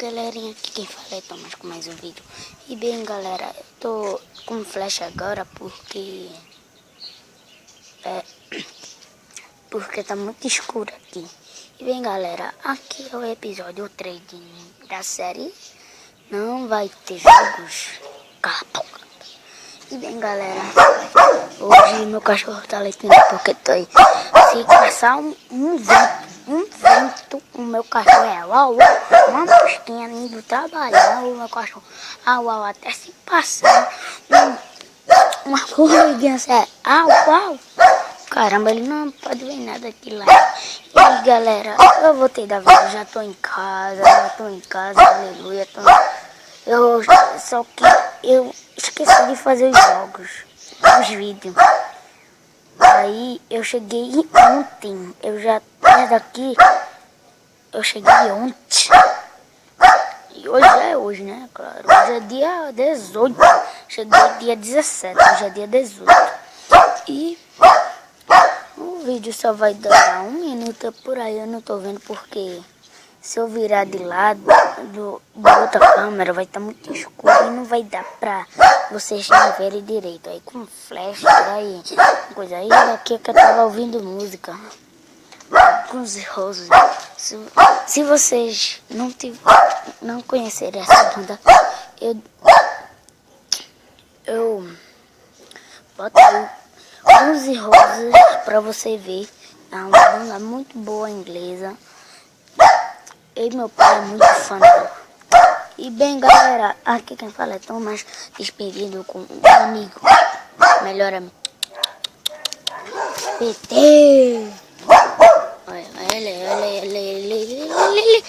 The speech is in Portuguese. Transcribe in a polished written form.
Galerinha, aqui quem fala é Thomas com mais um vídeo. E bem galera, eu tô com flash agora porque tá muito escuro aqui. E bem galera, aqui é o episódio 3 da série Não Vai Ter Jogos. E bem galera, hoje meu cachorro tá latindo porque tô aí. Se passar um vento, o meu cachorro é uau, uma mosquinha indo trabalhar, o meu cachorro uau, até se passar uma formiguinha é uau. Caramba, ele não pode ver nada aqui lá. E galera, eu voltei da vida, já tô em casa, aleluia. Só que eu esqueci de fazer os jogos, os vídeos. Aí eu cheguei ontem, eu cheguei ontem. E hoje é hoje, né? Claro, hoje é dia 18, cheguei dia 17, hoje é dia 18. E o vídeo só vai durar 1 minuto por aí, eu não tô vendo porque se eu virar de lado da outra câmera vai estar muito escuro e não vai dar pra vocês não verem direito. Aí com flash, por aí, coisa aí, aqui que eu tava ouvindo música. Guns N' Roses. Se vocês não conhecerem essa banda, eu boto aí Guns N' Roses pra você ver. É uma banda muito boa inglesa. Eu e meu pai é muito fã dela. E bem galera, aqui quem fala é Thomas, despedido com um amigo, melhor amigo, PT. Olha ele.